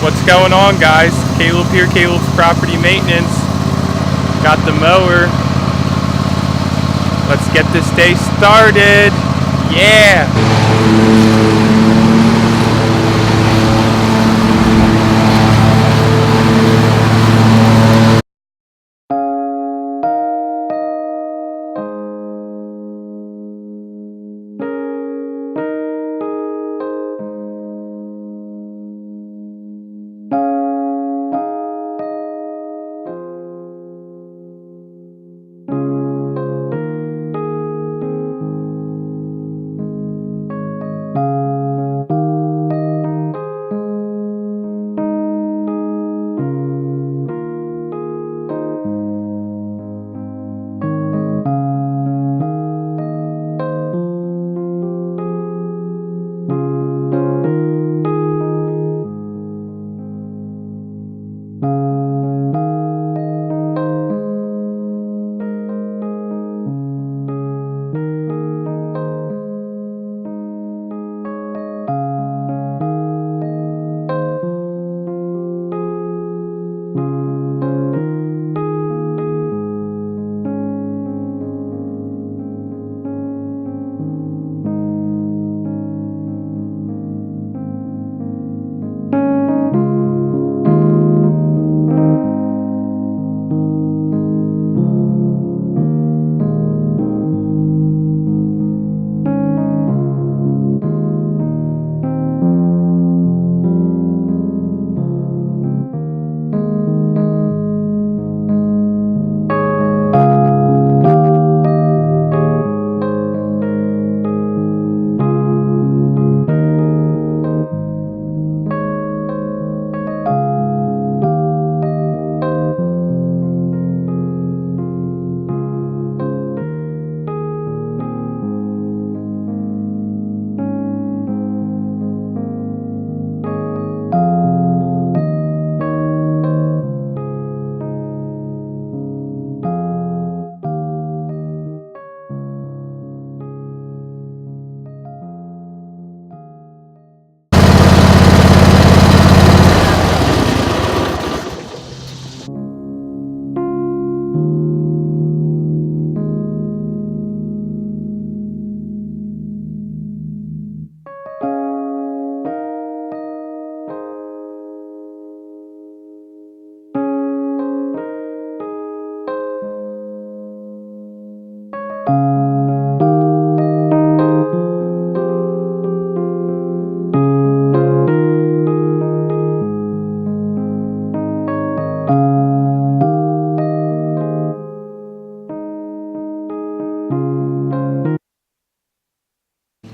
What's going on, guys? Caleb here, Caleb's Property Maintenance. Got the mower. Let's get this day started. Yeah!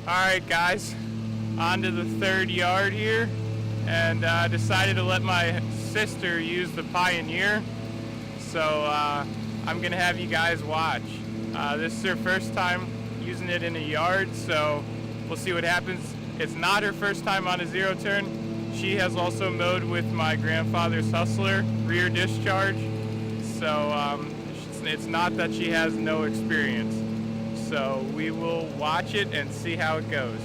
Alright guys, on to the third yard here, and I decided to let my sister use the Pioneer, so I'm going to have you guys watch. This is her first time using it in a yard, so we'll see what happens. It's not her first time on a zero turn. She has also mowed with my grandfather's Hustler rear discharge, so it's not that she has no experience. So we will watch it and see how it goes.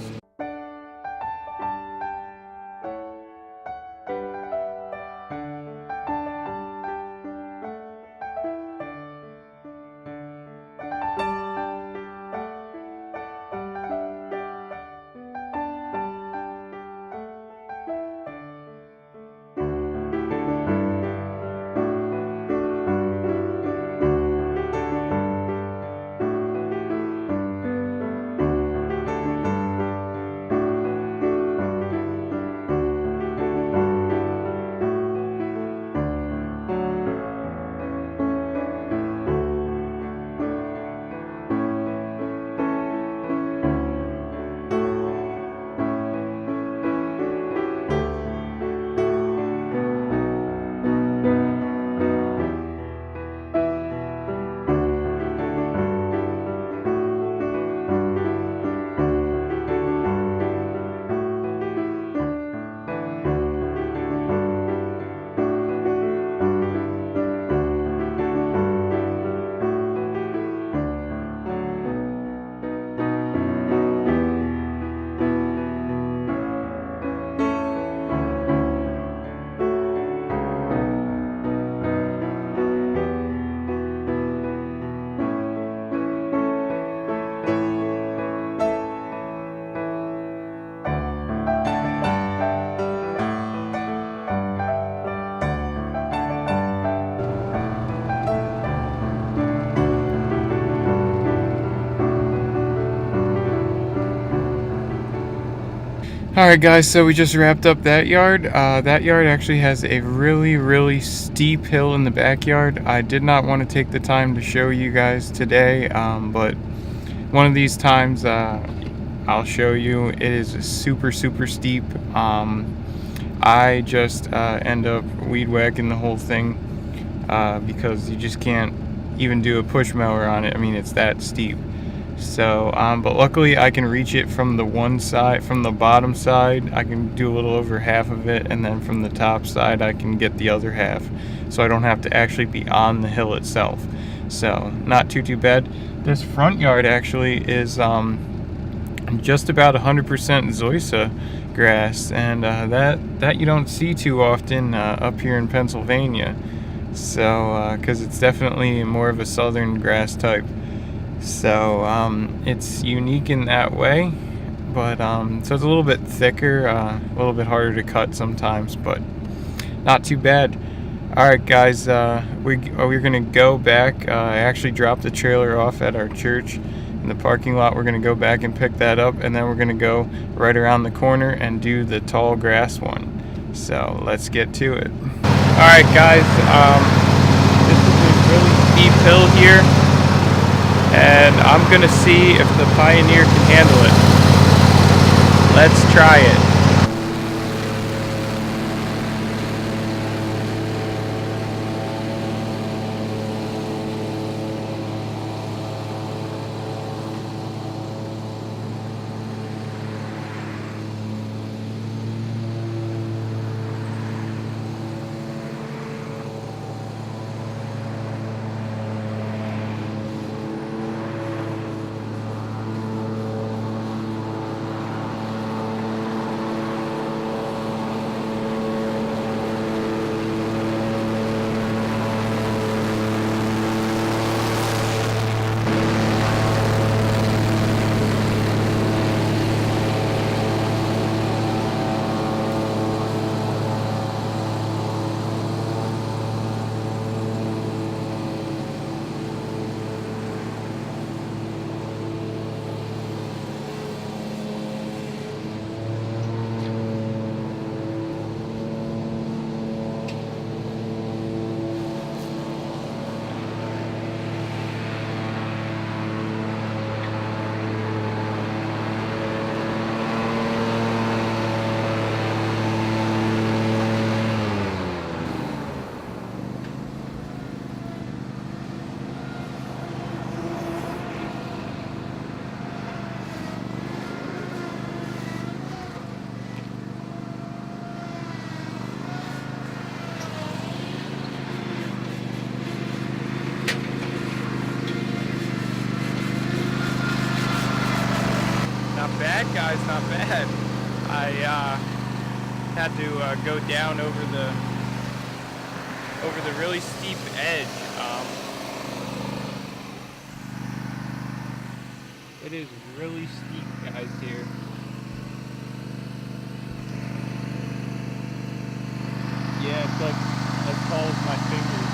Alright guys, so we just wrapped up that yard. That yard actually has a really steep hill in the backyard. I did not want to take the time to show you guys today, but one of these times I'll show you. It is super steep. I just end up weed whacking the whole thing because you just can't even do a push mower on it. I mean, it's that steep. So, but luckily I can reach it from the one side, from the bottom side. I can do a little over half of it, and then from the top side I can get the other half. So I don't have to actually be on the hill itself. So, not too bad. This front yard actually is just about 100% zoysia grass, and that you don't see too often up here in Pennsylvania. So, because it's definitely more of a southern grass type. So it's unique in that way, but so it's a little bit thicker, a little bit harder to cut sometimes, but not too bad. Alright guys, we're gonna go back. I actually dropped the trailer off at our church in the parking lot. We're gonna go back and pick that up, and then we're gonna go right around the corner and do the tall grass one. So let's get to it. Alright guys, this is a really steep hill here, and I'm gonna see if the Pioneer can handle it. Let's try it. Bad guys, not bad. I had to go down over the really steep edge. It is really steep, guys, here. Yeah, it's like as tall as my fingers.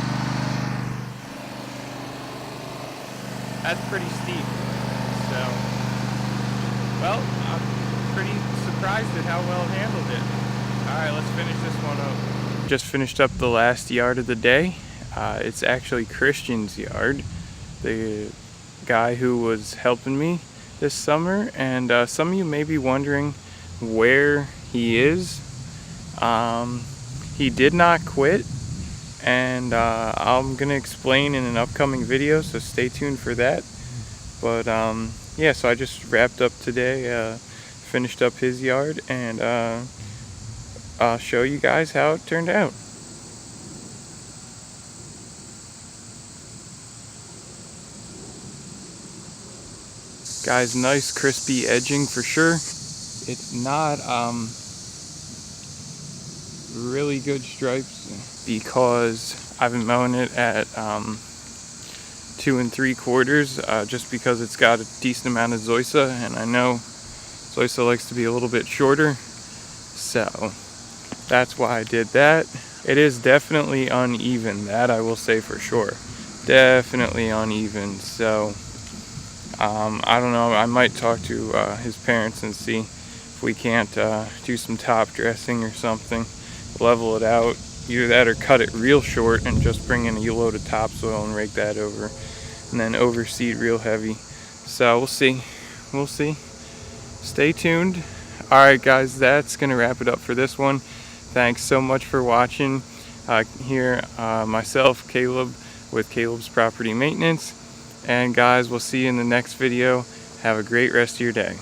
That's pretty steep. So, well, I'm pretty surprised at how well it handled it. Alright, let's finish this one up. Just finished up the last yard of the day. It's actually Christian's yard, the guy who was helping me this summer, and some of you may be wondering where he is. He did not quit, and I'm gonna explain in an upcoming video, so stay tuned for that. But yeah, so I just wrapped up today, finished up his yard, and I'll show you guys how it turned out. Guys, nice crispy edging for sure. It's not really good stripes because I've been mowing it at 2 3/4, just because it's got a decent amount of zoysia, and I know zoysia likes to be a little bit shorter, so that's why I did that. It is definitely uneven, that I will say for sure. Definitely uneven, so I don't know, I might talk to his parents and see if we can't do some top dressing or something, level it out. Either that or cut it real short and just bring in a load of topsoil and rake that over, and then overseed real heavy. So we'll see. We'll see. Stay tuned. Alright guys, that's gonna wrap it up for this one. Thanks so much for watching. Here, myself, Caleb, with Caleb's Property Maintenance. And guys, we'll see you in the next video. Have a great rest of your day.